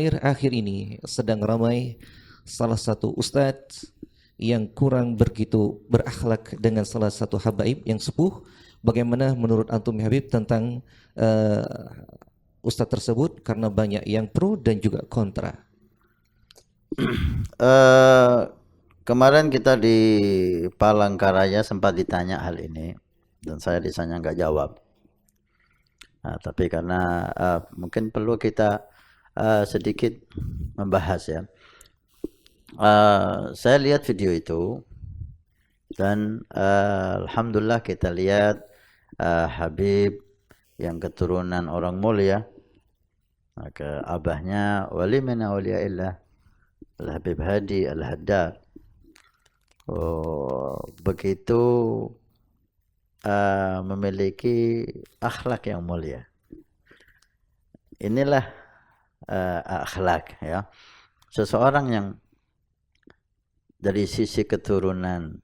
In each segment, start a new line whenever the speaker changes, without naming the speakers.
akhir ini sedang ramai salah satu ustadz yang kurang begitu berakhlak dengan salah satu habaib yang sepuh. Bagaimana menurut antum ya Habib tentang ustadz tersebut, karena banyak yang pro dan juga kontra.
Kemarin kita di Palangkaraya sempat ditanya hal ini dan saya disanya nggak jawab. Nah, tapi karena mungkin perlu kita sedikit membahas ya. Saya lihat video itu dan alhamdulillah kita lihat Habib yang keturunan orang mulia, maka abahnya wali min awliyaillah Al-Habib Hadi Al-Haddad. Begitu memiliki akhlak yang mulia. Inilah akhlak ya. Seseorang yang dari sisi keturunan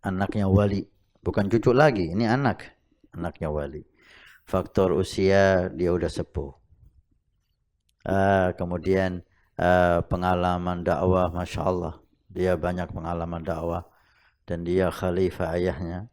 anaknya wali, bukan cucu lagi, ini anaknya wali. Faktor usia dia udah sepuh. Kemudian pengalaman dakwah, masya Allah, dia banyak pengalaman dakwah dan dia khalifah ayahnya.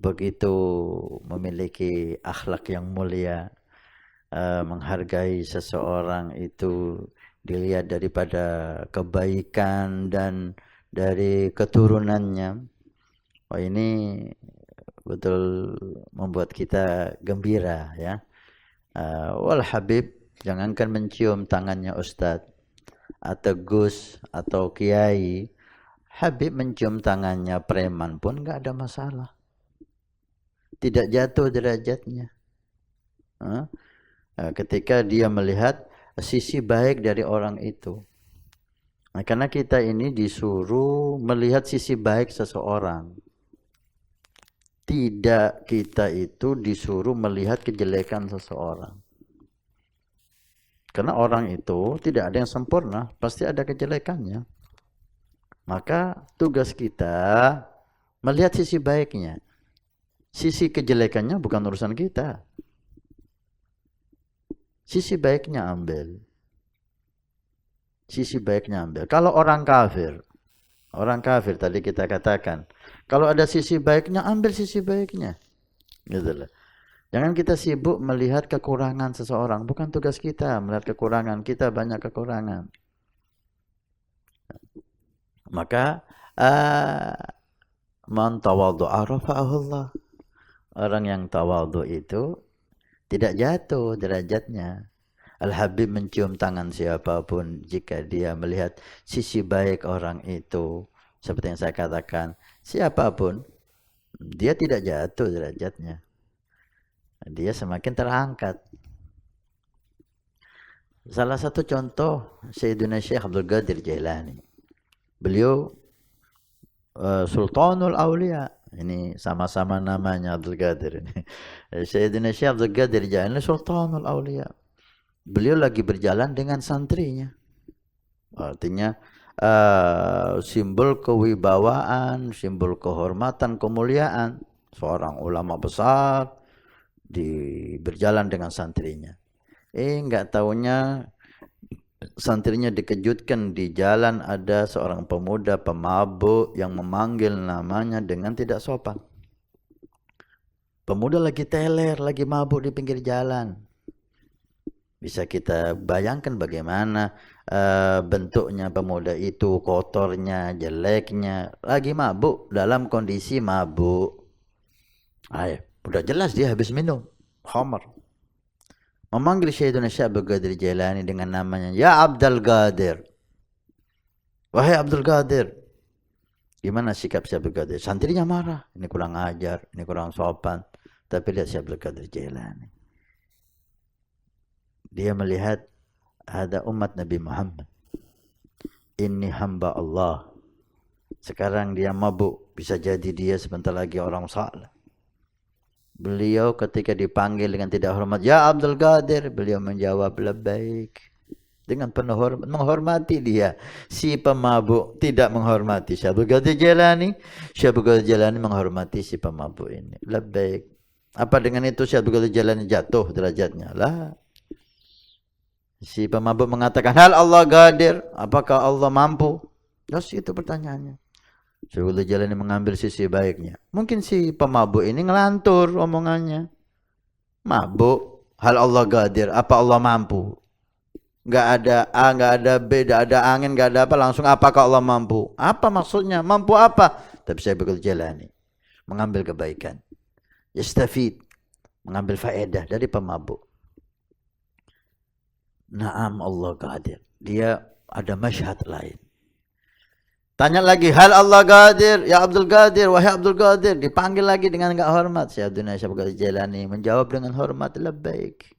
Begitu memiliki akhlak yang mulia, menghargai seseorang itu dilihat daripada kebaikan dan dari keturunannya. Wah, ini betul membuat kita gembira ya. Wal Habib, jangankan mencium tangannya Ustadz atau Gus atau Kiai, Habib mencium tangannya preman pun nggak ada masalah. Tidak jatuh derajatnya. Ketika dia melihat sisi baik dari orang itu. Nah, karena kita ini disuruh melihat sisi baik seseorang. Tidak, kita itu disuruh melihat kejelekan seseorang. Karena orang itu tidak ada yang sempurna, pasti ada kejelekannya. Maka tugas kita melihat sisi baiknya. Sisi kejelekannya bukan urusan kita. Sisi baiknya ambil. Sisi baiknya ambil. Kalau orang kafir tadi kita katakan, kalau ada sisi baiknya, ambil sisi baiknya. Gitu loh. Jangan kita sibuk melihat kekurangan seseorang. Bukan tugas kita melihat kekurangan. Kita banyak kekurangan. Maka man tawadhu'a rafa'ahu Allah. Orang yang tawadhu itu tidak jatuh derajatnya. Al-Habib mencium tangan siapapun jika dia melihat sisi baik orang itu. Seperti yang saya katakan, siapapun, dia tidak jatuh derajatnya. Dia semakin terangkat. Salah satu contoh Sayyidina Syekh Abdul Qadir Jailani. Beliau Sultanul Aulia. Ini sama-sama namanya Abdul Qadir ini. Sayyidina Syekh Abdul Qadir Jailani Sultanul Aulia. Beliau lagi berjalan dengan santrinya. Artinya simbol kewibawaan, simbol kehormatan, kemuliaan seorang ulama besar berjalan dengan santrinya. Enggak taunya santrinya dikejutkan di jalan ada seorang pemuda pemabuk yang memanggil namanya dengan tidak sopan. Pemuda lagi teler, lagi mabuk di pinggir jalan. Bisa kita bayangkan bagaimana bentuknya pemuda itu, kotornya, jeleknya, lagi mabuk, dalam kondisi mabuk. Ayo, udah jelas dia habis minum khamar. Memanggil Sayyidina Syekh Abdul Qadir Jailani dengan namanya, ya Abdul Qadir. Wahai Abdul Qadir. Gimana sikap Syekh Abdul Qadir? Santrinya marah, ini kurang ajar, ini kurang sopan. Tapi lihat Syekh Abdul Qadir Jailani. Dia melihat ada umat Nabi Muhammad. Ini hamba Allah. Sekarang dia mabuk, bisa jadi dia sebentar lagi orang saleh. Beliau ketika dipanggil dengan tidak hormat, ya Abdul Qadir, beliau menjawab labbaik. Dengan penuh hormat, menghormati dia. Si pemabuk tidak menghormati Syekh Abdul Qadir Jailani. Syekh Abdul Qadir Jailani menghormati si pemabuk ini. Labbaik. Apa dengan itu Syekh Abdul Qadir Jailani jatuh derajatnya? Lah. Si pemabuk mengatakan, hal Allah qadir, apakah Allah mampu? Terus itu pertanyaannya. Syekhul Jalani mengambil sisi baiknya. Mungkin si pemabuk ini ngelantur omongannya. Mabuk, hal Allah qadir, apa Allah mampu? Nggak ada A, nggak ada B, nggak ada angin, nggak ada apa, langsung apakah Allah mampu? Apa maksudnya? Mampu apa? Tapi Syekhul Jalani mengambil kebaikan. Yastafid, mengambil faedah dari pemabuk. Naam Allah qadir. Dia ada masyhad lain. Tanya lagi, hal Allah qadir, ya Abdul Qadir, wahai Abdul Qadir. Dipanggil lagi dengan enggak hormat. Syaikhuna Syabqul Jalani menjawab dengan hormat, labbaik.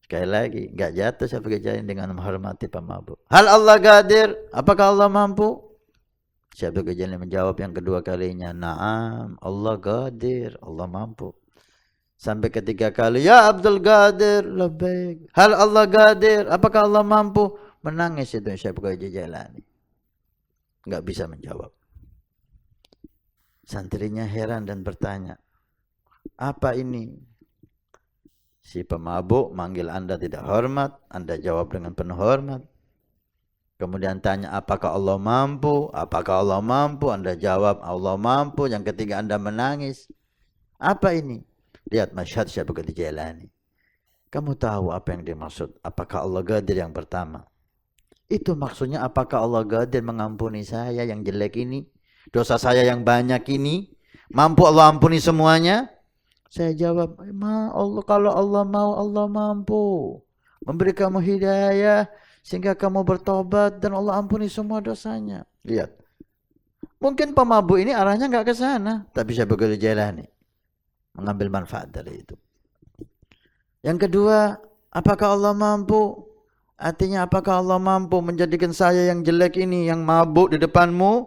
Sekali lagi, enggak jatuh Syabqul Jalani dengan menghormati pemabuk. Hal Allah qadir, apakah Allah mampu? Syabqul Jalani menjawab yang kedua kalinya, naam Allah qadir, Allah mampu. Sampai ketiga kali, ya Abdul Qadir, labbaik. Hal Allah qadir, apakah Allah mampu? Menangis itu Syabqul Jalani. Enggak bisa menjawab. Santrinya heran dan bertanya, apa ini? Si pemabuk manggil Anda tidak hormat, Anda jawab dengan penuh hormat. Kemudian tanya, apakah Allah mampu? Apakah Allah mampu? Anda jawab, Allah mampu. Yang ketiga Anda menangis. Apa ini? Lihat masyhad Syabqul Jalani. Kamu tahu apa yang dimaksud? Apakah Allah qadir yang pertama? Itu maksudnya apakah Allah qadir mengampuni saya yang jelek ini? Dosa saya yang banyak ini? Mampu Allah ampuni semuanya? Saya jawab, Allah, kalau Allah mau, Allah mampu memberi kamu hidayah sehingga kamu bertobat dan Allah ampuni semua dosanya. Lihat. Mungkin pemabuk ini arahnya enggak ke sana, tapi Syabqul Jalani mengambil manfaat dari itu. Yang kedua, apakah Allah mampu? Artinya apakah Allah mampu menjadikan saya yang jelek ini, yang mabuk di depanmu,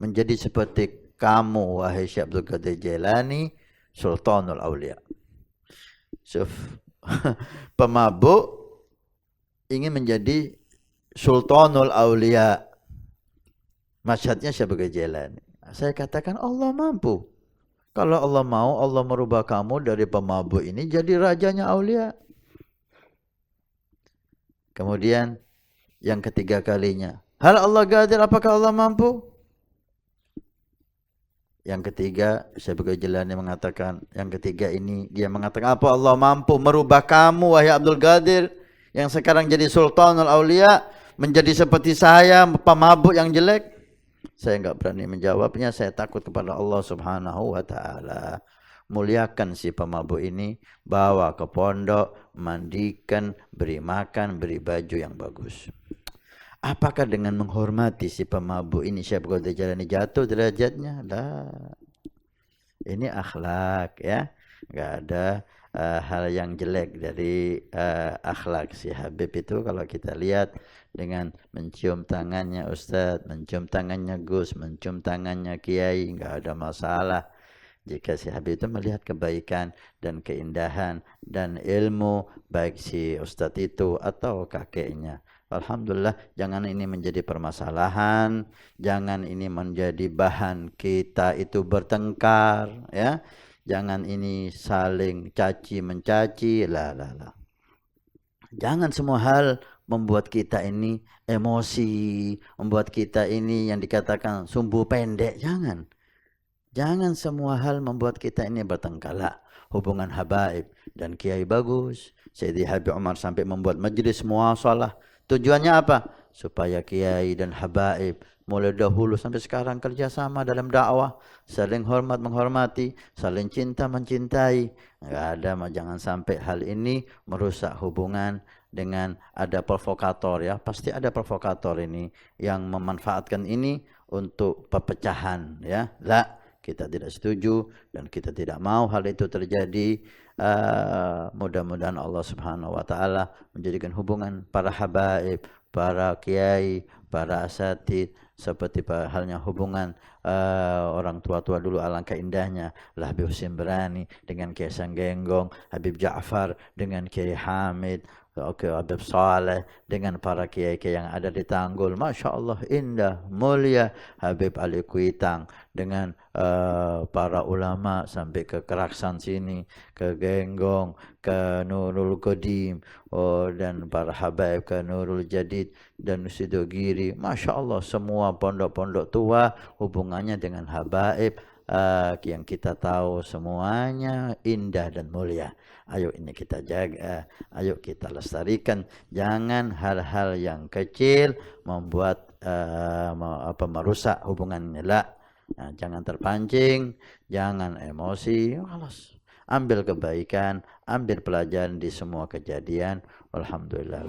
menjadi seperti kamu, wahai Syekh Abdul Qadir Jailani, Sultanul Aulia. Pemabuk ingin menjadi Sultanul Aulia. Masyhadnya Syekh Abdul Qadir Jailani. Saya katakan Allah mampu. Kalau Allah mau, Allah merubah kamu dari pemabuk ini jadi rajanya aulia. Kemudian yang ketiga kalinya, hal Allah qadir, apakah Allah mampu? Yang ketiga, Syabqul Jalani mengatakan, yang ketiga ini dia mengatakan, apa Allah mampu merubah kamu wahai Abdul Qadir yang sekarang jadi Sultanul Aulia menjadi seperti saya, pemabuk yang jelek? Saya enggak berani menjawabnya, saya takut kepada Allah Subhanahu wa taala. Muliakan si pemabuk ini, bawa ke pondok, mandikan, beri makan, beri baju yang bagus. Apakah dengan menghormati si pemabuk ini Syabqul Jalani jatuh derajatnya? Lah. Ini akhlak ya. Enggak ada hal yang jelek dari akhlak si Habib itu. Kalau kita lihat dengan mencium tangannya Ustadz, mencium tangannya Gus, mencium tangannya Kiai, enggak ada masalah. Jika si Habib itu melihat kebaikan dan keindahan dan ilmu baik si Ustadz itu atau kakeknya. Alhamdulillah, jangan ini menjadi permasalahan, jangan ini menjadi bahan kita itu bertengkar, ya. Jangan ini saling caci mencaci, lah. Jangan semua hal membuat kita ini emosi, membuat kita ini yang dikatakan sumbu pendek, jangan. Jangan semua hal membuat kita ini bertengkar. Hubungan habaib dan kiai bagus. Sayyidi Habib Umar sampai membuat majlis muasalah. Tujuannya apa? Supaya kiai dan habaib mulai dahulu sampai sekarang kerjasama dalam dakwah, saling hormat menghormati, saling cinta mencintai. Enggak ada, jangan sampai hal ini merusak hubungan dengan ada provokator ya. Pasti ada provokator ini yang memanfaatkan ini untuk perpecahan ya. Lah, kita tidak setuju dan kita tidak mau hal itu terjadi. Mudah-mudahan Allah Subhanahu wa taala menjadikan hubungan para habaib, para kiai, para asatid seperti halnya hubungan orang tua-tua dulu, alangkah indahnya lah Habib Husin Berani dengan Kiai Sanggenggong, Habib Ja'far dengan Kiai Hamid, oke, Habib Saleh dengan para kiai-kiai yang ada di Tanggul, Masya Allah indah, mulia. Habib Ali Kuitang dengan para ulama sampai ke Keraksan sini, ke Genggong, ke Nurul Qadim, dan para habaib ke Nurul Jadid dan Sidogiri. Masya Allah semua pondok-pondok tua hubungannya dengan habaib yang kita tahu semuanya indah dan mulia. Ayo ini kita jaga, ayo kita lestarikan. Jangan hal-hal yang kecil membuat merusak hubungan lah. Nah, jangan terpancing, jangan emosi. Alas, ambil kebaikan, ambil pelajaran di semua kejadian. Alhamdulillah.